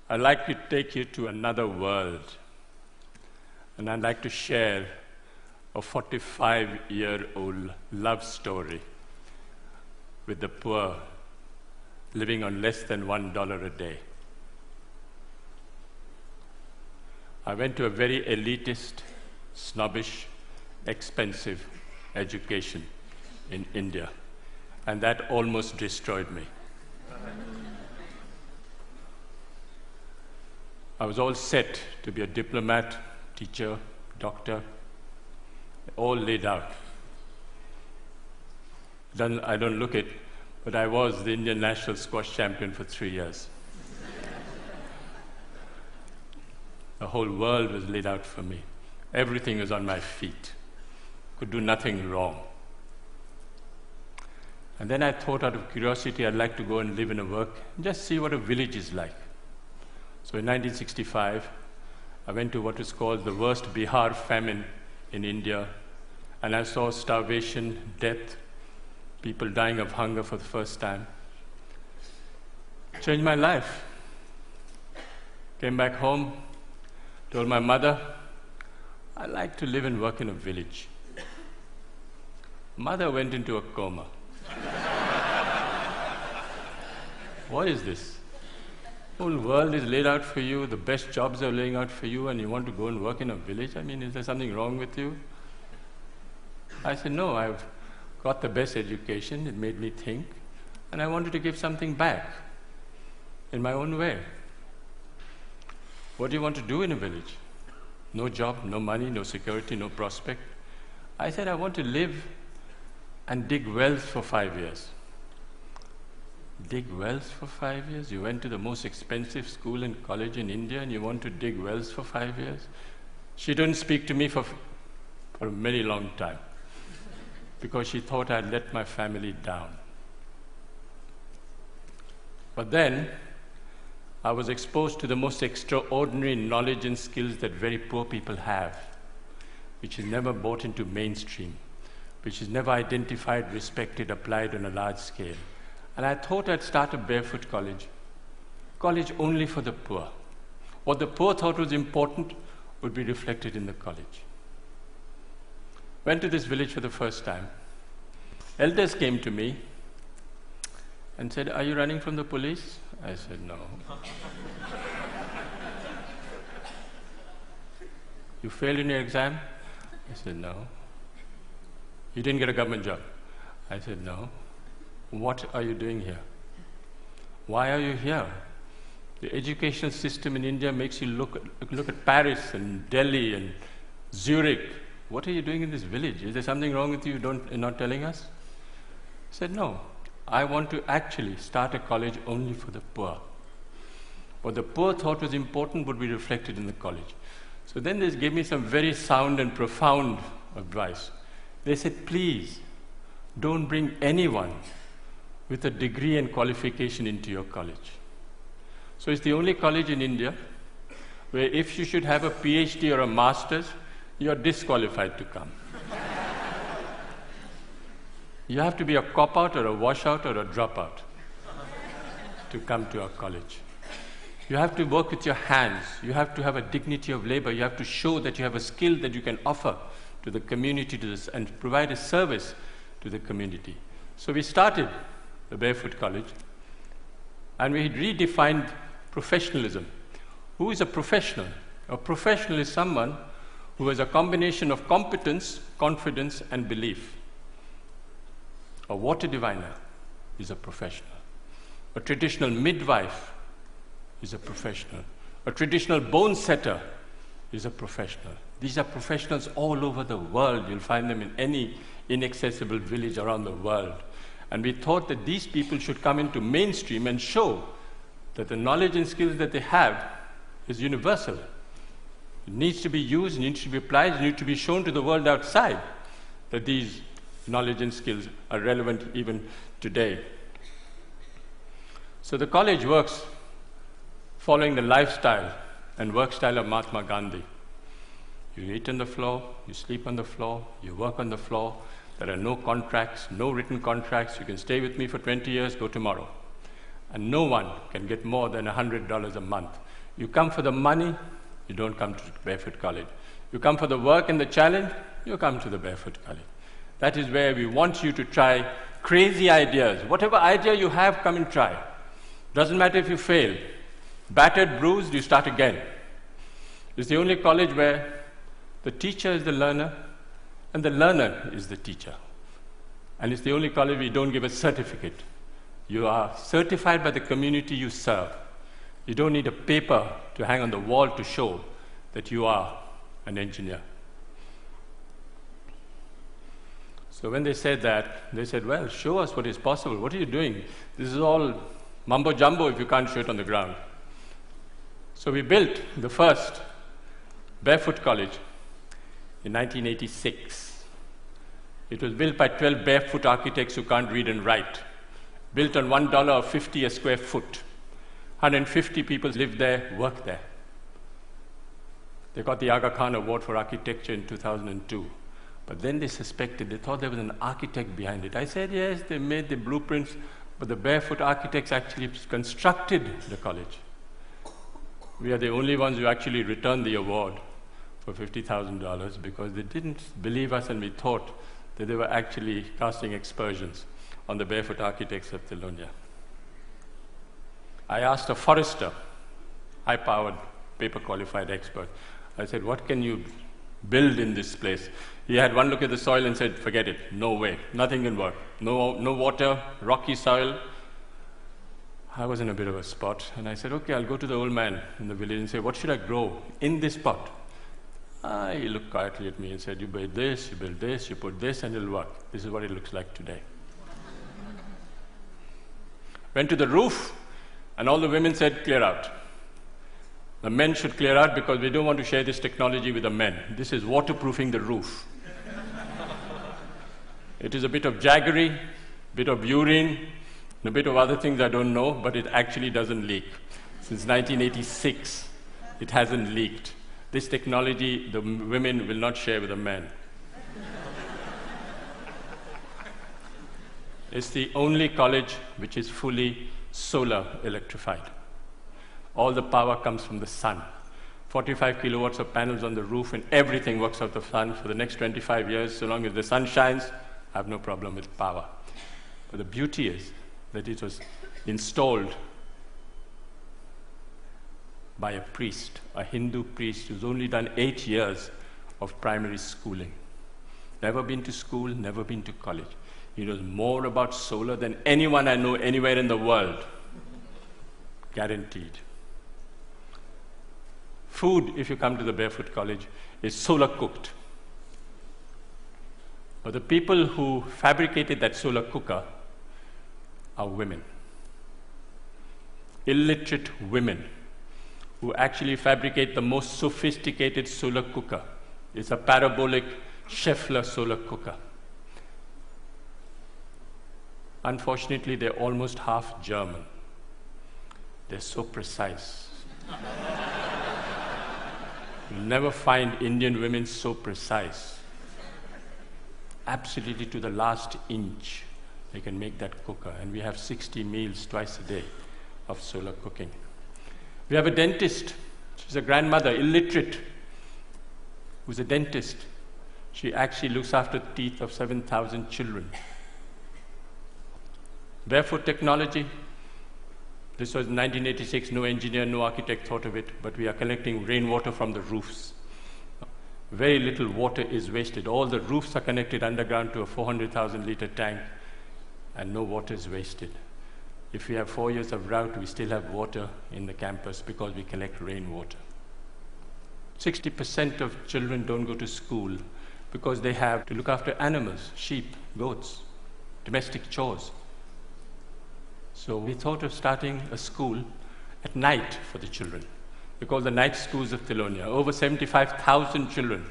I'd like to take you to another world, and I'd like to share a 45-year-old love story with the poor living on less than $1 a day. I went to a very elitist, snobbish, expensive education in India, and that almost destroyed me. I was all set to be a diplomat, teacher, doctor, all laid out. I don't look it, but I was the Indian national squash champion for 3 years. The whole world was laid out for me. Everything was on my feet. Could do nothing wrong. And then I thought, out of curiosity, I'd like to go and live and work, and just see what a village is like. So in 1965, I went to what is called the worst Bihar famine in India, and I saw starvation, death, people dying of hunger for the first time. Changed my life. Came back home, told my mother, I like to live and work in a village. Mother went into a coma. What is this? The whole world is laid out for you, the best jobs are laying out for you, and you want to go and work in a village? I mean, is there something wrong with you? I said, no, I've got the best education, it made me think, and I wanted to give something back in my own way. What do you want to do in a village? No job, no money, no security, no prospect. I said, I want to live and dig wells for 5 years. Dig wells for 5 years? You went to the most expensive school and college in India and you want to dig wells for 5 years? She didn't speak to me for a very long time because she thought I'd let my family down. But then I was exposed to the most extraordinary knowledge and skills that very poor people have, which is never brought into mainstream, which is never identified, respected, applied on a large scale. And I thought I'd start a barefoot college only for the poor. What the poor thought was important would be reflected in the college. Went to this village for the first time. Elders came to me and said, are you running from the police? I said, no. You failed in your exam? I said, no. You didn't get a government job? I said, no. What are you doing here? Why are you here? The educational system in India makes you look at Paris and Delhi and Zurich. What are you doing in this village? Is there something wrong with you you're not telling us? I said, no. I want to actually start a college only for the poor. What the poor thought was important would be reflected in the college. So then they gave me some very sound and profound advice. They said, please, don't bring anyone with a degree and qualification into your college. So it's the only college in India where if you should have a PhD or a master's, you're disqualified to come. You have to be a cop-out or a washout or a dropout to come to our college. You have to work with your hands. You have to have a dignity of labor. You have to show that you have a skill that you can offer to the community and provide a service to the community. So we started the Barefoot College, and we redefined professionalism. Who is a professional? A professional is someone who has a combination of competence, confidence, and belief. A water diviner is a professional. A traditional midwife is a professional. A traditional bone setter is a professional. These are professionals all over the world. You'll find them in any inaccessible village around the world. And we thought that these people should come into mainstream and show that the knowledge and skills that they have is universal. It needs to be used, it needs to be applied, it needs to be shown to the world outside that these knowledge and skills are relevant even today. So the college works following the lifestyle and work style of Mahatma Gandhi. You eat on the floor, you sleep on the floor, you work on the floor. There are no contracts, no written contracts. You can stay with me for 20 years, go tomorrow. And no one can get more than $100 a month. You come for the money, you don't come to Barefoot College. You come for the work and the challenge, you come to the Barefoot College. That is where we want you to try crazy ideas. Whatever idea you have, come and try. Doesn't matter if you fail. Battered, bruised, you start again. It's the only college where the teacher is the learner and the learner is the teacher. And it's the only college we don't give a certificate. You are certified by the community you serve. You don't need a paper to hang on the wall to show that you are an engineer. So when they said that, they said, well, show us what is possible. What are you doing? This is all mumbo jumbo if you can't show it on the ground. So we built the first Barefoot College in 1986. It was built by 12 barefoot architects who can't read and write. Built on $1.50 a square foot. 150 people lived there, worked there. They got the Aga Khan Award for Architecture in 2002. But then they suspected, they thought there was an architect behind it. I said, yes, they made the blueprints, but the barefoot architects actually constructed the college. We are the only ones who actually returned the award for $50,000 because they didn't believe us and we thought that they were actually casting aspersions on the barefoot architects of Thilonia. I asked a forester, high-powered, paper-qualified expert. I said, what can you build in this place? He had one look at the soil and said, forget it, no way, nothing can work. No water, rocky soil. I was in a bit of a spot, and I said, okay, I'll go to the old man in the village and say, what should I grow in this pot? He looked quietly at me and said, you build this, you put this, and it'll work. This is what it looks like today. Went to the roof, and all the women said, clear out. The men should clear out because we don't want to share this technology with the men. This is waterproofing the roof. It is a bit of jaggery, a bit of urine, and a bit of other things I don't know, but it actually doesn't leak. Since 1986, it hasn't leaked. This technology, the women will not share with the men. It's the only college which is fully solar electrified. All the power comes from the sun. 45 kilowatts of panels on the roof, and everything works out of the sun for the next 25 years. So long as the sun shines, I have no problem with power. But the beauty is that it was installed by a priest, a Hindu priest who's only done 8 years of primary schooling. Never been to school, never been to college. He knows more about solar than anyone I know anywhere in the world. Guaranteed. Food, if you come to the Barefoot College, is solar cooked. But the people who fabricated that solar cooker are women. Illiterate women who actually fabricate the most sophisticated solar cooker. It's a parabolic Scheffler solar cooker. Unfortunately, they're almost half German. They're so precise. You'll never find Indian women so precise. Absolutely to the last inch, they can make that cooker. And we have 60 meals twice a day of solar cooking. We have a dentist. She's a grandmother, illiterate, who's a dentist. She actually looks after the teeth of 7,000 children. Barefoot technology. This was 1986, no engineer, no architect thought of it, but we are collecting rainwater from the roofs. Very little water is wasted. All the roofs are connected underground to a 400,000 liter tank, and no water is wasted. If we have 4 years of drought, we still have water in the campus because we collect rainwater. 60% of children don't go to school because they have to look after animals, sheep, goats, domestic chores. So we thought of starting a school at night for the children. We call the night schools of Thilonia. Over 75,000 children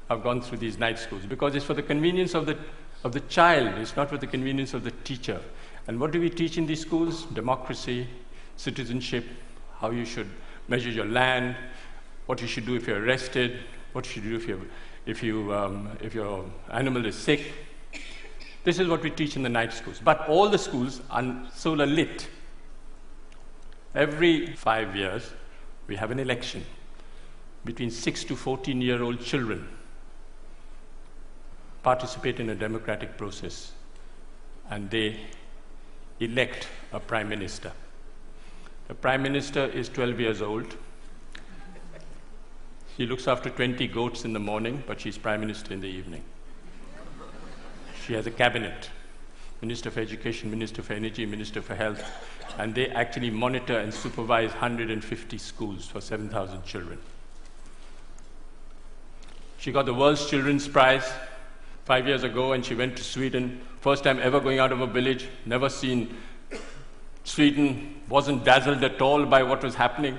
have gone through these night schools because it's for the convenience of the child. It's not for the convenience of the teacher. And what do we teach in these schools? Democracy, citizenship, how you should measure your land, what you should do if you're arrested, what you should do if your animal is sick. This is what we teach in the night schools. But all the schools are solar lit. Every 5 years, we have an election between 6 to 14-year-old children participate in a democratic process, and they elect a prime minister. The prime minister is 12 years old. She looks after 20 goats in the morning, but she's prime minister in the evening. She has a cabinet, Minister for Education, Minister for Energy, Minister for Health, and they actually monitor and supervise 150 schools for 7,000 children. She got the World's Children's Prize 5 years ago, and she went to Sweden. First time ever going out of a village, never seen Sweden, wasn't dazzled at all by what was happening.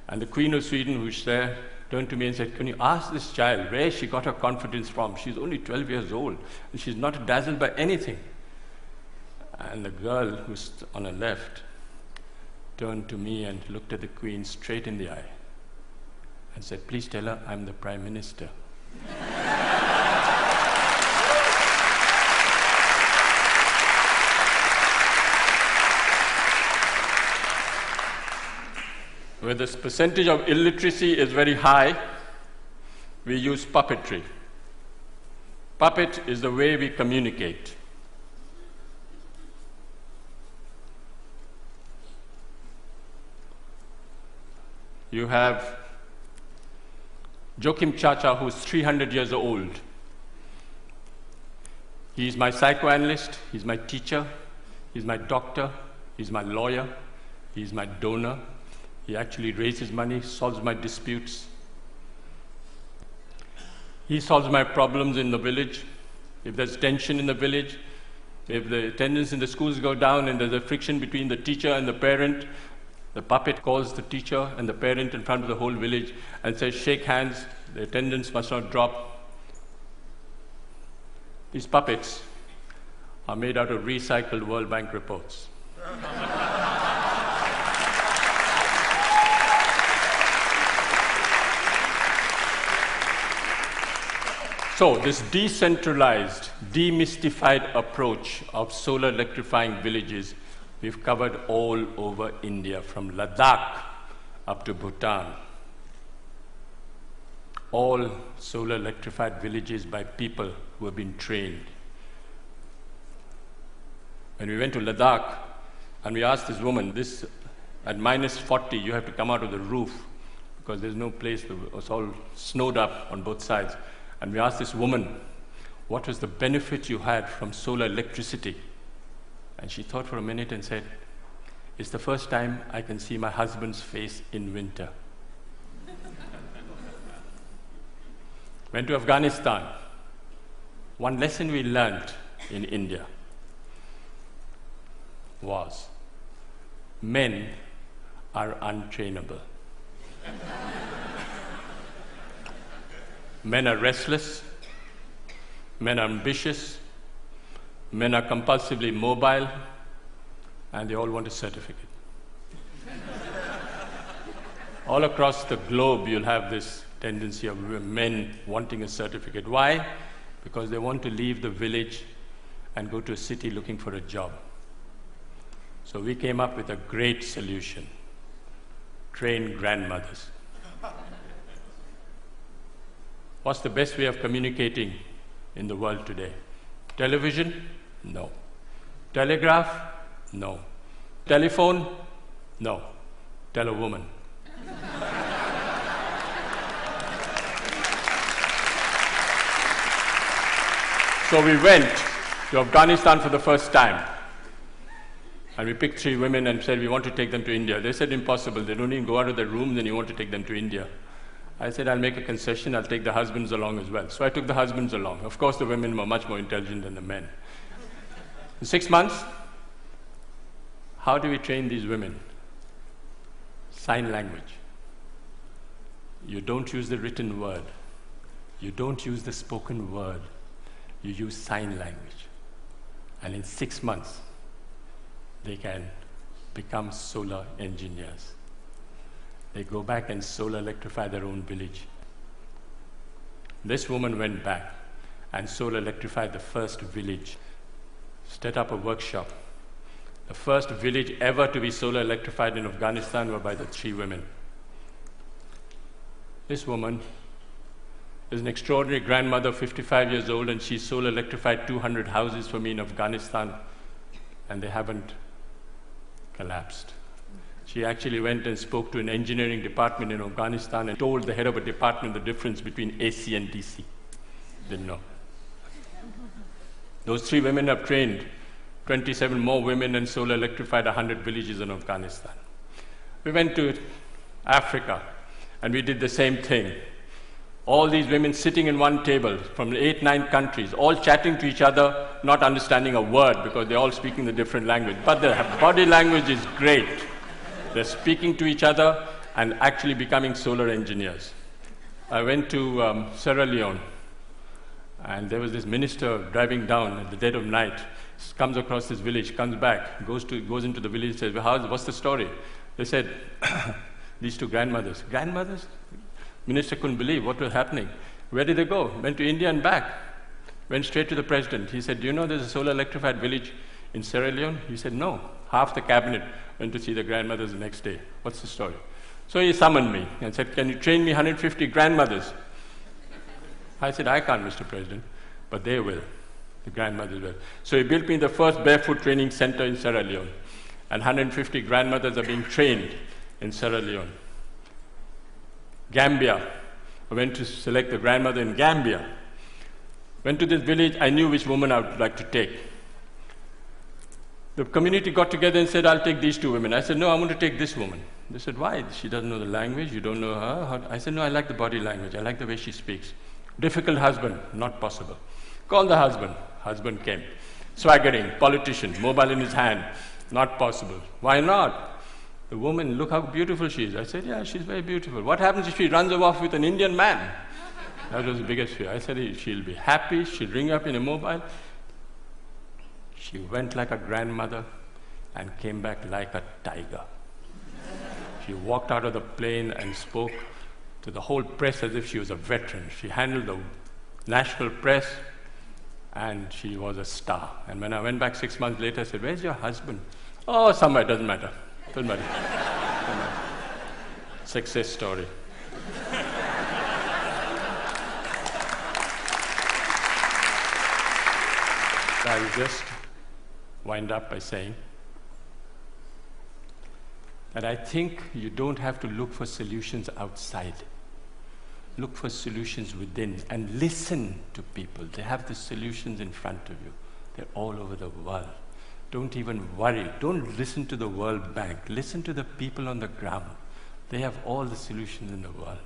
And the Queen of Sweden, who's there, turned to me and said, "Can you ask this child where she got her confidence from? She's only 12 years old, and she's not dazzled by anything." And the girl who's on her left turned to me and looked at the Queen straight in the eye and said, "Please tell her I'm the Prime Minister." Where this percentage of illiteracy is very high, we use puppetry. Puppet is the way we communicate. You have Joachim Chacha, who's 300 years old. He's my psychoanalyst, he's my teacher, he's my doctor, he's my lawyer, he's my donor. He actually raises money, solves my disputes. He solves my problems in the village. If there's tension in the village, if the attendance in the schools go down and there's a friction between the teacher and the parent, the puppet calls the teacher and the parent in front of the whole village and says, "Shake hands, the attendance must not drop." These puppets are made out of recycled World Bank reports. So this decentralized, demystified approach of solar electrifying villages, we've covered all over India, from Ladakh up to Bhutan. All solar electrified villages by people who have been trained. When we went to Ladakh and we asked this woman, at minus 40, you have to come out of the roof because there's no place, it's all snowed up on both sides. And we asked this woman, what was the benefit you had from solar electricity? And she thought for a minute and said, "It's the first time I can see my husband's face in winter." Went to Afghanistan. One lesson we learned in India was men are untrainable. Men are restless, men are ambitious, men are compulsively mobile, and they all want a certificate. All across the globe, you'll have this tendency of men wanting a certificate. Why? Because they want to leave the village and go to a city looking for a job. So we came up with a great solution: train grandmothers. What's the best way of communicating in the world today? Television? No. Telegraph? No. Telephone? No. Tell a woman. So we went to Afghanistan for the first time. And we picked 3 women and said, we want to take them to India. They said, impossible. They don't even go out of their rooms and you want to take them to India. I said, I'll make a concession. I'll take the husbands along as well. So I took the husbands along. Of course, the women were much more intelligent than the men. In 6 months, how do we train these women? Sign language. You don't use the written word. You don't use the spoken word. You use sign language. And in 6 months, they can become solar engineers. They go back and solar electrify their own village. This woman went back and solar electrified the first village, set up a workshop. The first village ever to be solar electrified in Afghanistan were by the 3 women. This woman is an extraordinary grandmother, 55 years old, and she solar electrified 200 houses for me in Afghanistan, and they haven't collapsed. She actually went and spoke to an engineering department in Afghanistan and told the head of a department the difference between AC and DC. Didn't know. Those 3 women have trained 27 more women and solar electrified 100 villages in Afghanistan. We went to Africa and we did the same thing. All these women sitting in one table from 8, 9 countries, all chatting to each other, not understanding a word because they're all speaking the different language. But their body language is great. They're speaking to each other and actually becoming solar engineers. I went to Sierra Leone, and there was this minister driving down at the dead of night, comes across this village, comes back, goes into the village, says, well, what's the story? They said, these 2 grandmothers. Grandmothers? Minister couldn't believe what was happening. Where did they go? Went to India and back. Went straight to the president. He said, do you know there's a solar electrified village in Sierra Leone? He said, no. Half the cabinet went to see the grandmothers the next day. What's the story? So he summoned me and said, can you train me 150 grandmothers? I said, I can't, Mr. President, but they will. The grandmothers will. So he built me the first barefoot training center in Sierra Leone, and 150 grandmothers are being trained in Sierra Leone. Gambia. I went to select the grandmother in Gambia. Went to this village, I knew which woman I would like to take. The community got together and said, I'll take these 2 women. I said, no, I'm going to take this woman. They said, why? She doesn't know the language, you don't know her. I said, no, I like the body language, I like the way she speaks. Difficult husband, not possible. Call the husband. Husband came. Swaggering, politician, mobile in his hand, not possible. Why not? The woman, look how beautiful she is. I said, yeah, she's very beautiful. What happens if she runs off with an Indian man? That was the biggest fear. I said, she'll be happy, she'll ring up in a mobile. She went like a grandmother and came back like a tiger. She walked out of the plane and spoke to the whole press as if she was a veteran. She handled the national press, and she was a star. And when I went back 6 months later, I said, where's your husband? Oh, somewhere, doesn't matter. Doesn't matter. Doesn't matter. Success story. I will just wind up by saying that I think you don't have to look for solutions outside. Look for solutions within and listen to people. They have the solutions in front of you. They're all over the world. Don't even worry. Don't listen to the World Bank. Listen to the people on the ground. They have all the solutions in the world.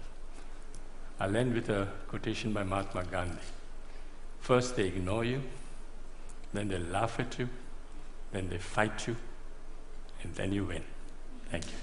I'll end with a quotation by Mahatma Gandhi. First they ignore you, then they laugh at you, then they fight you, and then you win. Thank you.